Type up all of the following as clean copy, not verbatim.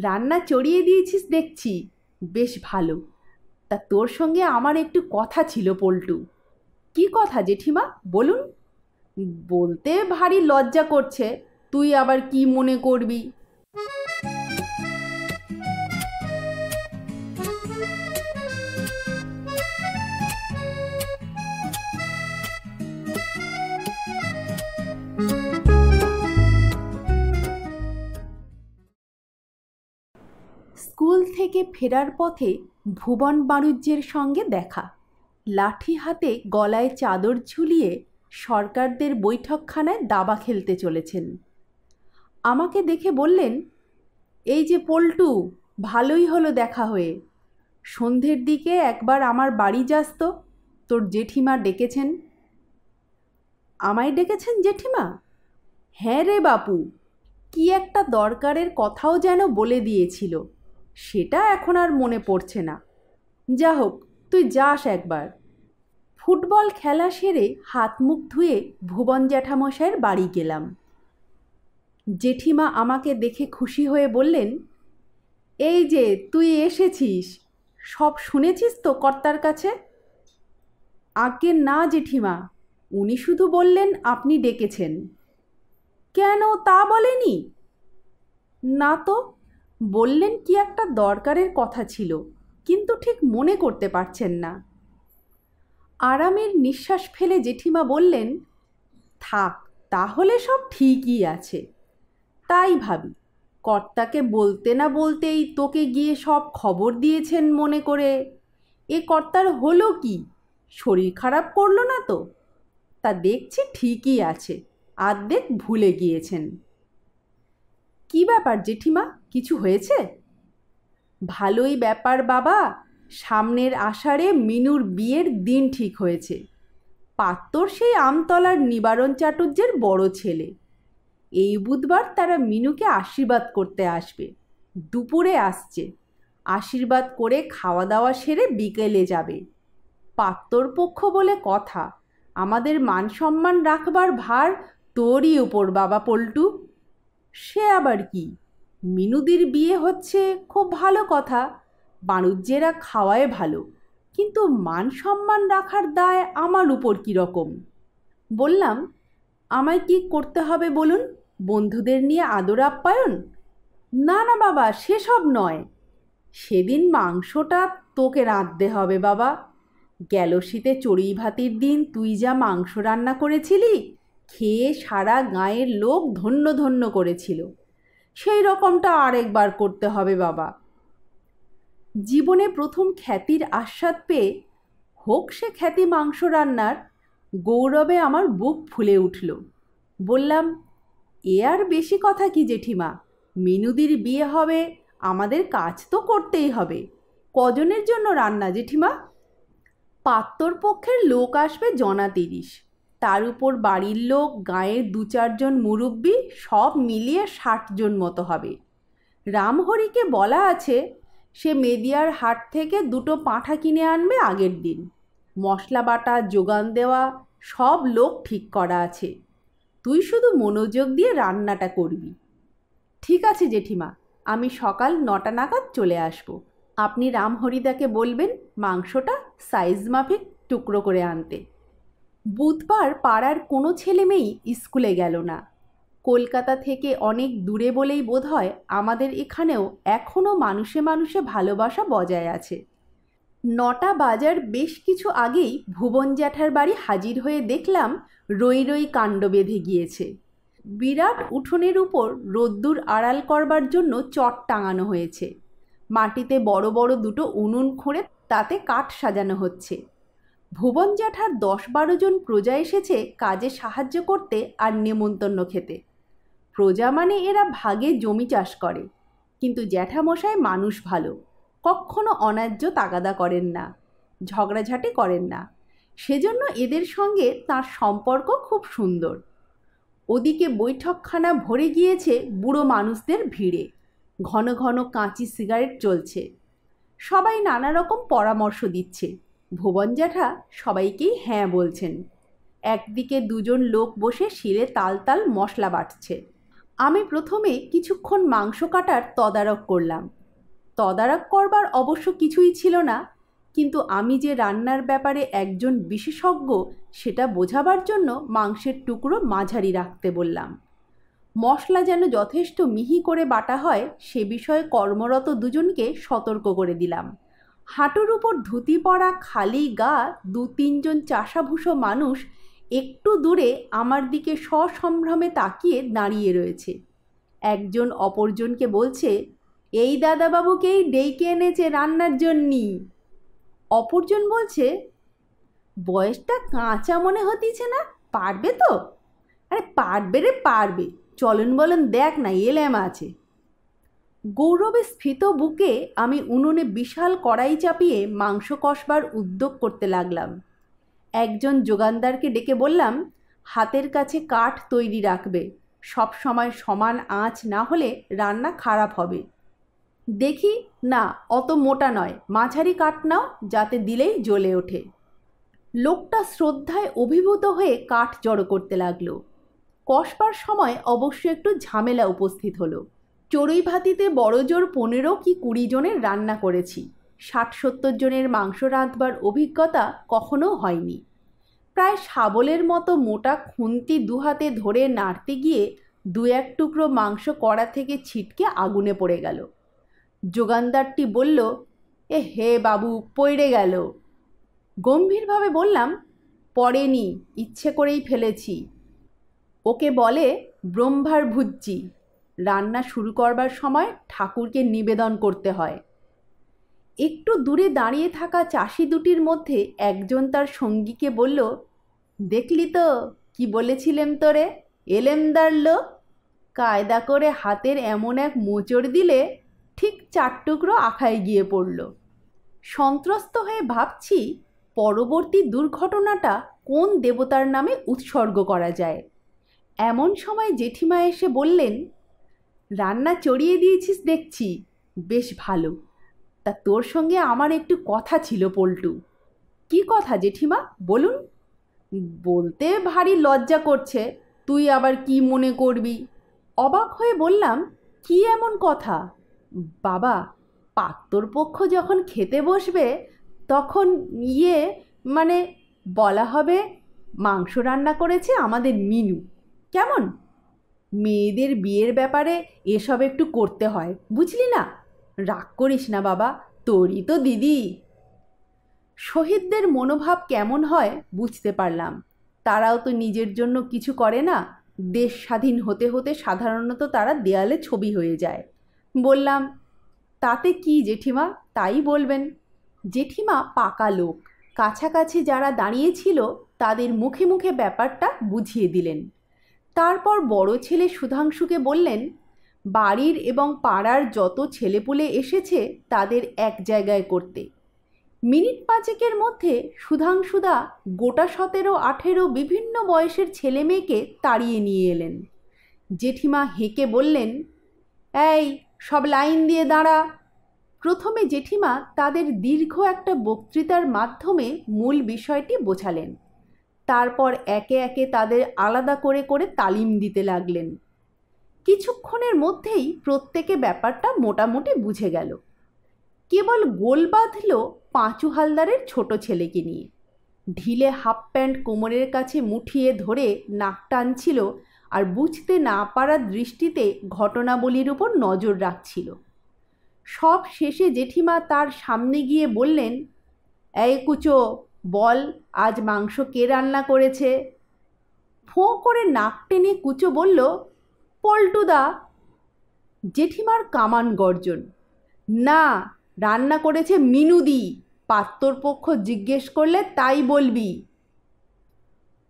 রান্না চড়িয়ে দিয়েছিস দেখছি, বেশ ভালো। তা তোর সঙ্গে আমার একটু কথা ছিল পল্টু। কি কথা জেঠিমা, বলুন। বলতে ভারী লজ্জা করছে, তুই আবার কি মনে করবি। স্কুল থেকে ফেরার পথে ভুবন বাণিজ্যের সঙ্গে দেখা। লাঠি হাতে গলায় চাদর ঝুলিয়ে সরকারদের বৈঠকখানায় দাবা খেলতে চলেছেন। আমাকে দেখে বললেন, এই যে পল্টু, ভালোই হলো দেখা হয়ে। সন্ধ্যের দিকে একবার আমার বাড়ি যাস তো, তোর জেঠিমা ডেকেছেন। আমায় ডেকেছেন জেঠিমা? হ্যাঁ রে বাপু, কি একটা দরকারের কথাও যেন বলে দিয়েছিল, সেটা এখন আর মনে পড়ছে না। যা হোক, তুই যাস একবার। ফুটবল খেলা সেরে হাত মুখ ধুয়ে ভুবন জ্যাঠামশাইয়ের বাড়ি গেলাম। জেঠিমা আমাকে দেখে খুশি হয়ে বললেন, এই যে তুই এসেছিস, সব শুনেছিস তো কর্তার কাছে? আজ্ঞে না জেঠিমা, উনি শুধু বললেন আপনি ডেকেছেন। কেন, তা বলেনি? না তো, বললেন কি একটা দরকারের কথা ছিল, কিন্তু ঠিক মনে করতে পারছেন না। আরামের নিঃশ্বাস ফেলে জেঠিমা বললেন, থাক, তাহলে সব ঠিকই আছে। তাই ভাবি, কর্তাকে বলতে না বলতেই তোকে গিয়ে সব খবর দিয়েছেন মনে করে। এ কর্তার হলো কি, শরীর খারাপ করলো না তো? তা দেখছি ঠিকই আছে, আর্ধেক ভুলে গিয়েছেন। কি ব্যাপার জেঠিমা, কিছু হয়েছে? ভালোই ব্যাপার বাবা, সামনের আষাঢ়ে মিনুর বিয়ের দিন ঠিক হয়েছে। পাত্তর সেই আমতলার নিবারণ চাটুর্যের বড় ছেলে। এই বুধবার তারা মিনুকে আশীর্বাদ করতে আসবে, দুপুরে আসছে। আশীর্বাদ করে খাওয়া দাওয়া সেরে বিকেলে যাবে। পাত্তর পক্ষ বলে কথা, আমাদের মান সম্মান রাখবার ভার তোরই উপর বাবা পল্টু। সে আবার কি, মিনুদির বিয়ে হচ্ছে খুব ভালো কথা, বাণুজ্যেরা খাওয়ায় ভালো, কিন্তু মান সম্মান রাখার দায় আমার উপর কীরকম? বললাম, আমায় কি করতে হবে বলুন? বন্ধুদের নিয়ে আদর আপ্যায়ন? না না বাবা, সেসব নয়। সেদিন মাংসটা তোকে রাঁধতে হবে বাবা। গেল শীতে চড়ুই ভাতির দিন তুই যা মাংস রান্না করেছিলি, খেয়ে সারা গাঁয়ের লোক ধন্য ধন্য করেছিল। সেই রকমটা আরেকবার করতে হবে বাবা। জীবনে প্রথম খ্যাতির আস্বাদ পেয়ে, হোক সে খ্যাতি মাংস রান্নার, গৌরবে আমার বুক ফুলে উঠল। বললাম, এ আর বেশি কথা কি জেঠিমা, মিনুদির বিয়ে হবে, আমাদের কাজ তো করতেই হবে। কজনের জন্য রান্না জেঠিমা? পাত্তর পক্ষের লোক আসবে জনা 30, তার উপর বাড়ির লোক, গাঁয়ের 2-4 জন মুরব্বি, সব মিলিয়ে 60 জন মতো হবে। রামহরিকে বলা আছে সে মেদিয়ার হাট থেকে 2টো পাঁঠা কিনে আনবে আগের দিন। মশলা বাটা, যোগান দেওয়া সব লোক ঠিক করা আছে। তুই শুধু মনোযোগ দিয়ে রান্নাটা করবি। ঠিক আছে জেঠিমা, আমি সকাল 9টা নাগাদ চলে আসব। আপনি রামহরিদাকে বলবেন মাংসটা সাইজ মাফিক টুকরো করে আনতে। বুধবার পাড়ার কোনো ছেলে মেয়েই স্কুলে গেল না। কলকাতা থেকে অনেক দূরে বলেই বোধহয় আমাদের এখানেও এখনও মানুষে মানুষে ভালোবাসা বজায় আছে। 9টা বাজার বেশ কিছু আগেই ভুবন জ্যাঠার বাড়ি হাজির হয়ে দেখলাম রই রই কাণ্ড বেঁধে গিয়েছে। বিরাট উঠোনের উপর রোদ্দুর আড়াল করবার জন্য চট টাঙানো হয়েছে। মাটিতে বড় বড় 2টো উনুন খুঁড়ে তাতে কাঠ সাজানো হচ্ছে। ভুবন জ্যাঠার 10-12 জন প্রজা এসেছে কাজে সাহায্য করতে আর নেমন্তন্ন খেতে। প্রজা মানে এরা ভাগে জমি চাষ করে, কিন্তু জ্যাঠামশাই মানুষ ভালো, কখনো অন্যায্য তাগাদা করেন না, ঝগড়াঝাটি করেন না। সেজন্য এদের সঙ্গে তার সম্পর্ক খুব সুন্দর। ওদিকে বৈঠকখানা ভরে গিয়েছে বুড়ো মানুষদের ভিড়ে। ঘন ঘন কাঁচি সিগারেট চলছে। সবাই নানা রকম পরামর্শ দিচ্ছে। ভুবন জ্যাঠা সবাইকেই হ্যাঁ বলছেন। একদিকে 2জন লোক বসে শিলে তাল তাল মশলা বাটছে। আমি প্রথমে কিছুক্ষণ মাংস কাটার তদারক করলাম। তদারক করবার অবশ্য কিছুই ছিল না, কিন্তু আমি যে রান্নার ব্যাপারে একজন বিশেষজ্ঞ সেটা বোঝাবার জন্য মাংসের টুকরো মাঝারি রাখতে বললাম। মশলা যেন যথেষ্ট মিহি করে বাটা হয় সে বিষয়ে কর্মরত দুজনকে সতর্ক করে দিলাম। হাঁটুর উপর ধুতি পরা খালি গা 2-3 জন চাষাভুষো মানুষ একটু দূরে আমার দিকে সসম্ভ্রমে তাকিয়ে দাঁড়িয়ে রয়েছে। একজন অপরজনকে বলছে, এই দাদাবাবুকেই ডেকে এনেছে রান্নার জন্যি। অপরজন বলছে, বয়সটা কাঁচা মনে হতিছে না, পারবে তো? আরে পারবে রে পারবে, চলন বলন দেখ না, এলেম আছে। গৌরবে স্ফীত বুকে আমি উনুনে বিশাল কড়াই চাপিয়ে মাংস কষবার উদ্যোগ করতে লাগলাম। একজন যোগানদারকে ডেকে বললাম, হাতের কাছে কাঠ তৈরি রাখবে, সব সময় সমান আঁচ না হলে রান্না খারাপ হবে। দেখি না, অত মোটা নয়, মাঝারি কাঠ নাও, যাতে দিলেই জ্বলে ওঠে। লোকটা শ্রদ্ধায় অভিভূত হয়ে কাঠ জড়ো করতে লাগলো। কষবার সময় অবশ্য একটু ঝামেলা উপস্থিত হলো। চড়ুই ভাতিতে বড় জোর 15 কি 20 জনের রান্না করেছি। 60-70 জনের মাংস রাঁধবার অভিজ্ঞতা কখনো হয়নি। প্রায় শাবলের মতো মোটা খুন্তি দুহাতে ধরে নাড়তে গিয়ে 2-1 টুকরো মাংস কড়া থেকে ছিটকে আগুনে পড়ে গেল। যোগানদারটি বলল, এ হে বাবু, পড়ে গেল। গম্ভীরভাবে বললাম, পড়েনি, ইচ্ছে করেই ফেলেছি। ওকে বলে ব্রহ্মার ভুজ্জি। রান্না শুরু করবার সময় ঠাকুরকে নিবেদন করতে হয়। একটু দূরে দাঁড়িয়ে থাকা চাষি দুটির মধ্যে একজন তার সঙ্গীকে বলল, দেখলি তো কি বলেছিলেম তোরে, এলেমদার লোক। কায়দা করে হাতের এমন এক মোচড় দিলে ঠিক 4 টুকরো আখায় গিয়ে পড়ল। সন্ত্রস্ত হয়ে ভাবছি পরবর্তী দুর্ঘটনাটা কোন দেবতার নামে উৎসর্গ করা যায়। এমন সময় জেঠিমা এসে বললেন, রান্না চড়িয়ে দিয়েছিস দেখছি, বেশ ভালো। তা তোর সঙ্গে আমার একটু কথা ছিল পল্টু। কি কথা জেঠিমা, বলুন। বলতে ভারী লজ্জা করছে, তুই আবার কি মনে করবি। অবাক হয়ে বললাম, কি এমন কথা? বাবা, পাত্রপক্ষ যখন খেতে বসবে তখন মানে বলা হবে, মাংস রান্না করেছে আমাদের মিনু। কেমন? মেয়েদের বিয়ের ব্যাপারে এসব একটু করতে হয়, বুঝলি না? রাগ করিস না বাবা, তোরই তো দিদি। শহীদদের মনোভাব কেমন হয় বুঝতে পারলাম। তারাও তো নিজের জন্য কিছু করে না, দেশ স্বাধীন হতে হতে সাধারণত তারা দেয়ালে ছবি হয়ে যায়। বললাম, তাতে কি জেঠিমা, তাই বলবেন। জেঠিমা পাকা লোক, কাছাকাছি যারা দাঁড়িয়েছিল তাদের মুখে মুখে ব্যাপারটা বুঝিয়ে দিলেন। তারপর বড় ছেলে সুধাংশুকে বললেন, বাড়ির এবং পাড়ার যত ছেলেপুলে এসেছে তাদের এক জায়গায় করতে। মিনিট 5-এর মধ্যে সুধাংশুদা গোটা 17-18 বিভিন্ন বয়সের ছেলে মেয়েকে তাড়িয়ে নিয়ে এলেন। জেঠিমা হেঁকে বললেন, এই সব লাইন দিয়ে দাঁড়া। প্রথমে জেঠিমা তাদের দীর্ঘ একটা বক্তৃতার মাধ্যমে মূল বিষয়টি বোঝালেন। তারপর একে একে তাদের আলাদা করে করে তালিম দিতে লাগলেন। কিছুক্ষণের মধ্যেই প্রত্যেকে ব্যাপারটা মোটামুটি বুঝে গেল। কেবল গোল বাঁধল পাঁচু হালদারের ছোট ছেলেকে নিয়ে। ঢিলে হাফ প্যান্ট কোমরের কাছে মুঠিয়ে ধরে নাক টানছিল আর বুঝতে না পারার দৃষ্টিতে ঘটনাবলীর উপর নজর রাখছিল। সব শেষে জেঠিমা তার সামনে গিয়ে বললেন, এই কুচো, বল আজ মাংস কে রান্না করেছে? ফোঁ করে নাক টেনে কুচো বলল, পল্টুদা। জেঠিমার কামান গর্জন, না, রান্না করেছে মিনুদি, পাত্রপক্ষ জিজ্ঞেস করলে তাই বলবি।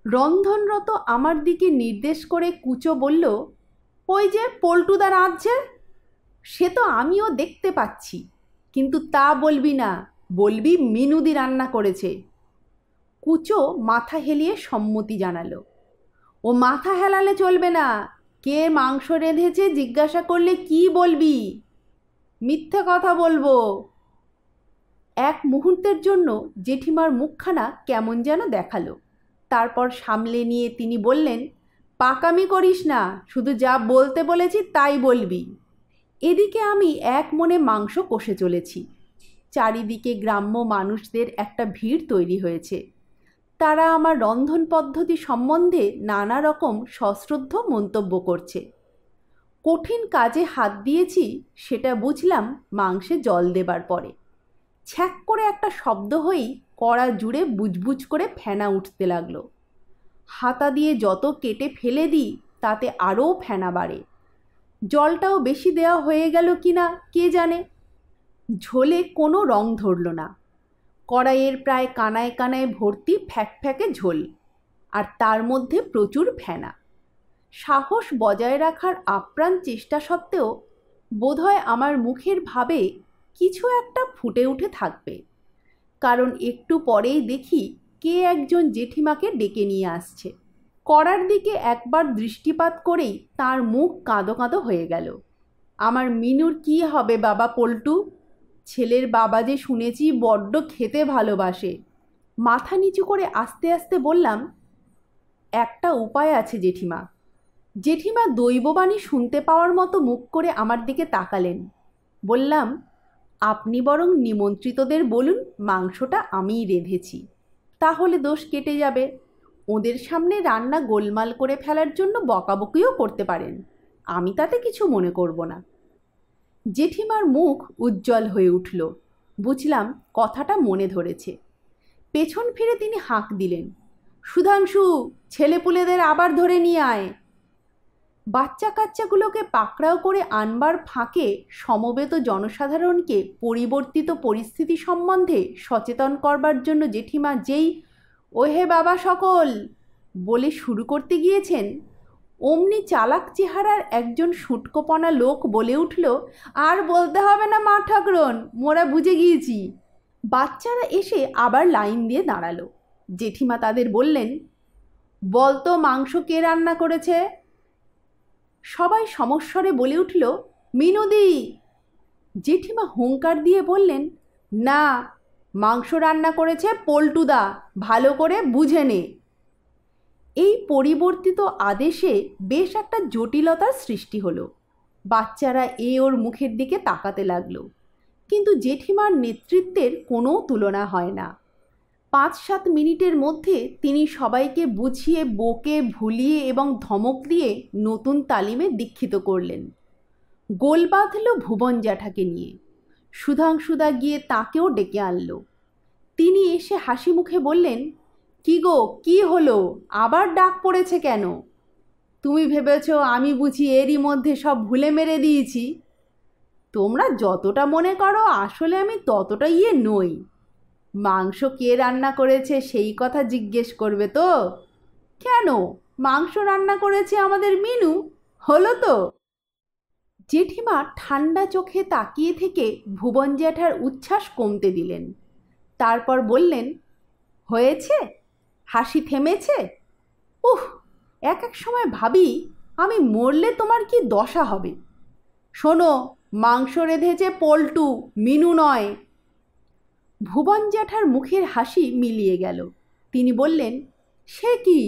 রন্ধনরত আমার দিকে নির্দেশ করে কুচো বলল, ওই যে পল্টুদা রাঁধছে। সে তো আমিও দেখতে পাচ্ছি, কিন্তু তা বলবি না, বলবি মিনুদি রান্না করেছে। কুচো মাথা হেলিয়ে সম্মতি জানালো। ও মাথা হেলালে চলবে না, কে মাংস রেঁধেছে জিজ্ঞাসা করলে কি বলবি? মিথ্যে কথা বলবো। এক মুহূর্তের জন্য জেঠিমার মুখখানা কেমন যেন দেখালো। তারপর সামলে নিয়ে তিনি বললেন, পাকামি করিস না, শুধু যা বলতে বলেছি তাই বলবি। এদিকে আমি এক মনে মাংস কষে চলেছি। চারিদিকে গ্রাম্য মানুষদের একটা ভিড় তৈরি হয়েছে। তারা আমার রন্ধন পদ্ধতি সম্বন্ধে নানা রকম সশ্রদ্ধ মন্তব্য করছে। কঠিন কাজে হাত দিয়েছি সেটা বুঝলাম মাংসে জল দেবার পরে। ছ্যাক করে একটা শব্দ হয়েই কড়া জুড়ে বুজবুজ করে ফেনা উঠতে লাগলো। হাতা দিয়ে যত কেটে ফেলে দিই তাতে আরও ফেনা বাড়ে। জলটাও বেশি দেওয়া হয়ে গেল কিনা কে জানে। ঝোলে কোনো রং ধরল না। কড়াইয়ের প্রায় কানায় কানায় ভর্তি ফ্যাকফ্যাকে ঝোল, আর তার মধ্যে প্রচুর ফেনা। সাহস বজায় রাখার আপ্রাণ চেষ্টা সত্ত্বেও বোধহয় আমার মুখের ভাবে কিছু একটা ফুটে উঠে থাকবে, কারণ একটু পরেই দেখি কে একজন জেঠিমাকে ডেকে নিয়ে আসছে। কড়ার দিকে একবার দৃষ্টিপাত করেই তার মুখ কাঁদো কাঁদো হয়ে গেল। আমার মিনুর কি হবে বাবা পল্টু? ছেলের বাবা যে শুনেছি বড্ড খেতে ভালোবাসে। মাথা নিচু করে আস্তে আস্তে বললাম, একটা উপায় আছে জেঠিমা। জেঠিমা দৈববাণী শুনতে পাওয়ার মতো মুখ করে আমার দিকে তাকালেন। বললাম, আপনি বরং নিমন্ত্রিতদের বলুন মাংসটা আমিই রেঁধেছি, তাহলে দোষ কেটে যাবে। ওদের সামনে রান্না গোলমাল করে ফেলার জন্য বকাবকিও করতে পারেন, আমি তাতে কিছু মনে করব না। জেঠিমার মুখ উজ্জ্বল হয়ে উঠল। বুঝলাম কথাটা মনে ধরেছে। পেছন ফিরে তিনি হাঁক দিলেন, সুধাংশু, ছেলেপুলেদের আবার ধরে নিয়ে আয়। বাচ্চা কাচ্চাগুলোকে পাকড়াও করে আনবার ফাঁকে সমবেত জনসাধারণকে পরিবর্তিত পরিস্থিতি সম্বন্ধে সচেতন করবার জন্য জেঠিমা যেই ওহে বাবা সকল বলে শুরু করতে গিয়েছেন, অমনি চালাক চেহারার একজন শুটকোপনা লোক বলে উঠল, আর বলতে হবে না মা ঠাকরুন, মোরা বুঝে গিয়েছি। বাচ্চারা এসে আবার লাইন দিয়ে দাঁড়ালো। জেঠিমা তাদের বললেন, বলতো মাংস কে রান্না করেছে? সবাই সমস্বরে বলে উঠল, মিনুদি। জেঠিমা হুঙ্কার দিয়ে বললেন, না, মাংস রান্না করেছে পল্টুদা, ভালো করে বুঝে নে। এই পরিবর্তিত আদেশে বেশ একটা জটিলতার সৃষ্টি হলো। বাচ্চারা ওর মুখের দিকে তাকাতে লাগলো, কিন্তু জেঠিমার নেতৃত্বের কোনো তুলনা হয় না। 5-7 মিনিটের মধ্যে তিনি সবাইকে বুঝিয়ে বকে ভুলিয়ে এবং ধমক দিয়ে নতুন তালিমে দীক্ষিত করলেন। গোল বাঁধল ভুবন জ্যাঠাকে নিয়ে। সুধাংশুদা গিয়ে তাকেও ডেকে আনল। তিনি এসে হাসি মুখে বললেন, কি গো, কি হলো, আবার ডাক পড়েছে কেন? তুমি ভেবেছ আমি বুঝি এরই মধ্যে সব ভুলে মেরে দিয়েছি? তোমরা যতটা মনে করো আসলে আমি ততটা নই। মাংস কে রান্না করেছে সেই কথা জিজ্ঞেস করবে তো? কেন, মাংস রান্না করেছে আমাদের মিনু, হলো তো। জেঠিমা ঠান্ডা চোখে তাকিয়ে থেকে ভুবন জ্যাঠার উচ্ছ্বাস কমতে দিলেন। তারপর বললেন, হয়েছে? হাসি থেমেছে? উহ, এক এক সময় ভাবি আমি মরলে তোমার কি দশা হবে। শোনো, মাংস রেঁধেছে পল্টু, মিনু নয়। ভুবন জ্যাঠার মুখের হাসি মিলিয়ে গেল। তিনি বললেন, সে কি,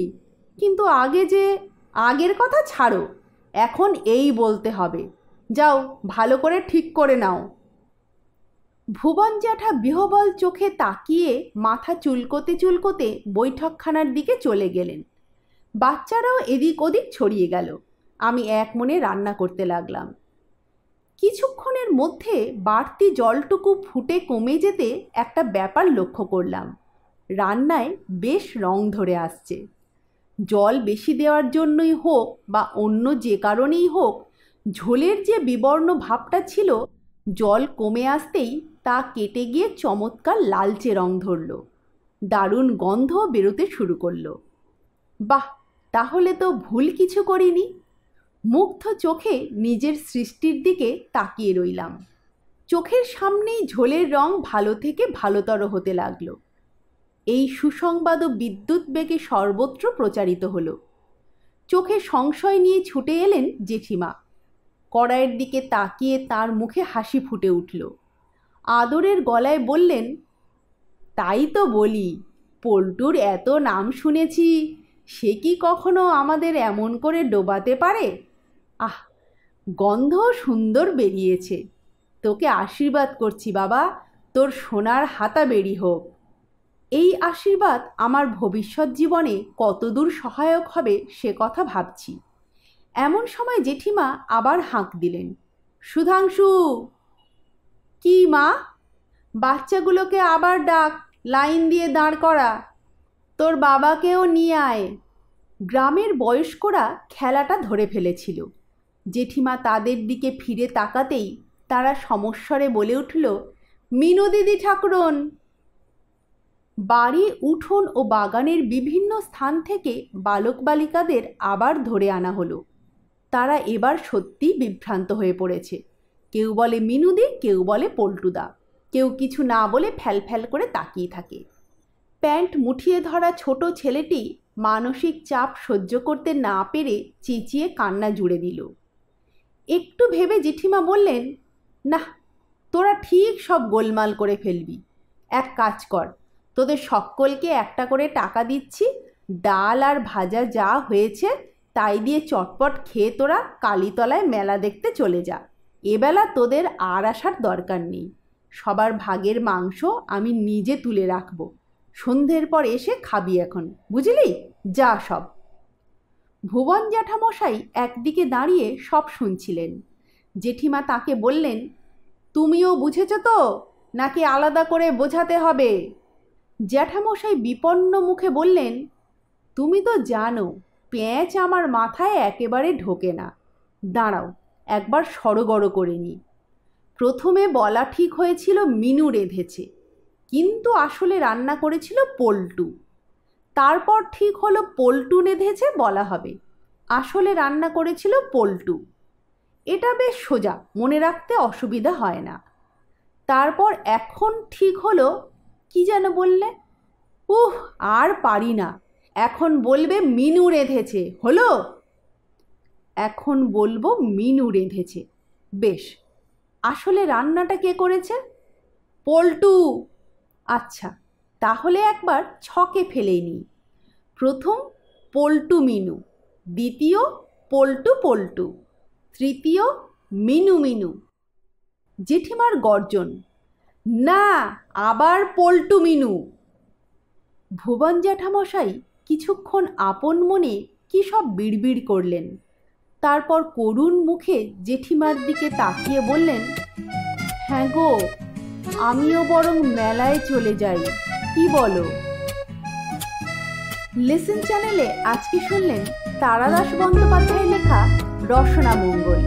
কিন্তু আগে যে। আগের কথা ছাড়ো, এখন এই বলতে হবে। যাও, ভালো করে ঠিক করে নাও। ভুবন জ্যাঠা বিহ্বল চোখে তাকিয়ে মাথা চুলকোতে চুলকোতে বৈঠকখানার দিকে চলে গেলেন। বাচ্চারাও এদিক ওদিক ছড়িয়ে গেল। আমি এক মনে রান্না করতে লাগলাম। কিছুক্ষণের মধ্যে বাড়তি জলটুকু ফুটে কমে যেতে একটা ব্যাপার লক্ষ্য করলাম। রান্নায় বেশ রং ধরে আসছে। জল বেশি দেওয়ার জন্যই হোক বা অন্য যে কারণেই হোক, ঝোলের যে বিবর্ণ ভাবটা ছিল, জল কমে আসতেই তা কেটে গিয়ে চমৎকার লালচে রং ধরল। দারুণ গন্ধ বেরোতে শুরু করলো। বাহ, তাহলে তো ভুল কিছু করিনি। মুগ্ধ চোখে নিজের সৃষ্টির দিকে তাকিয়ে রইলাম। চোখের সামনেই ঝোলের রং ভালো থেকে ভালোতর হতে লাগলো। এই সুসংবাদও বিদ্যুৎ বেগে সর্বত্র প্রচারিত হলো। চোখে সংশয় নিয়ে ছুটে এলেন জেঠিমা। কড়াইয়ের দিকে তাকিয়ে তার মুখে হাসি ফুটে উঠল। আদরের গলায় বললেন, তাই তো বলি, পল্টুর এত নাম শুনেছি, সে কি কখনো আমাদের এমন করে ডোবাতে পারে? আহ, গন্ধ সুন্দর বেরিয়েছে। তোকে আশীর্বাদ করছি বাবা, তোর সোনার হাতা বেরি হোক। এই আশীর্বাদ আমার ভবিষ্যৎ জীবনে কতদূর সহায়ক হবে সে কথা ভাবছি। এমন সময় জেঠিমা আবার হাঁক দিলেন, সুধাংশু। কি মা? বাচ্চাগুলোকে আবার ডাক, লাইন দিয়ে দাঁড় করা। তোর বাবাকেও নিয়ে আয়। গ্রামের বয়স্করা খেলাটা ধরে ফেলেছিল। জেঠিমা তাদের দিকে ফিরে তাকাতেই তারা সমস্বরে বলে উঠল, মিনু দিদি ঠাকুরন। বাড়ি, উঠোন ও বাগানের বিভিন্ন স্থান থেকে বালক বালিকাদের আবার ধরে আনা হলো। তারা এবার সত্যিই বিভ্রান্ত হয়ে পড়েছে। কেউ বলে মিনুদি, কেউ বলে পল্টুদা, কেউ কিছু না বলে ফ্যাল করে তাকিয়ে থাকে। প্যান্ট মুঠিয়ে ধরা ছোট ছেলেটি মানসিক চাপ সহ্য করতে না পেরে চেঁচিয়ে কান্না জুড়ে দিল। একটু ভেবে জেঠিমা বললেন, না, তোরা ঠিক সব গোলমাল করে ফেলবি। এক কাজ কর, তোদের সকলকে একটা করে টাকা দিচ্ছি, ডাল আর ভাজা যা হয়েছে তাই দিয়ে চটপট খেয়ে তোরা কালীতলায় মেলা দেখতে চলে যা। এবেলা তোদের আর আসার দরকার নেই। সবার ভাগের মাংস আমি নিজে তুলে রাখবো। সন্ধ্যের পর এসে খাবি এখন, বুঝলি? যা সব। ভুবন জ্যাঠামশাই একদিকে দাঁড়িয়ে সব শুনছিলেন। জেঠিমা তাকে বললেন, তুমিও বুঝেছ তো, নাকি আলাদা করে বোঝাতে হবে? জ্যাঠামশাই বিপন্ন মুখে বললেন, তুমি তো জানো পেঁচ আমার মাথায় একেবারে ঢোকে না। দাঁড়াও, একবার সড়গড় করে নি। প্রথমে বলা ঠিক হয়েছিল মিনু রেঁধেছে, কিন্তু আসলে রান্না করেছিল পল্টু। তারপর ঠিক হলো পল্টু রেঁধেছে বলা হবে, আসলে রান্না করেছিল পল্টু। এটা বেশ সোজা, মনে রাখতে অসুবিধা হয় না। তারপর এখন ঠিক হলো, কি যেন বললে? আর পারি না। এখন বলবে মিনু রেঁধেছে, হলো? এখন বলবো মিনু রেঁধেছে। বেশ, আসলে রান্নাটা কে করেছে? পল্টু। আচ্ছা, তাহলে একবার ছকে ফেলেই নিই। প্রথম পল্টু মিনু, দ্বিতীয় পল্টু পল্টু, তৃতীয় মিনু মিনু। জেঠিমার গর্জন, না, আবার পল্টু মিনু। ভুবন জ্যাঠামশাই কিছুক্ষণ আপন মনে কী সব বিড়বিড় করলেন। তারপর করুণ মুখে জেঠিমার দিকে তাকিয়ে বললেন, হ্যাঁ গো, আমিও বরং মেলায় চলে যাই, কি বলো? লিসেন চ্যানেলে আজকে শুনলেন তারাদাস বন্দ্যোপাধ্যায়ের লেখা রসনা মঙ্গল।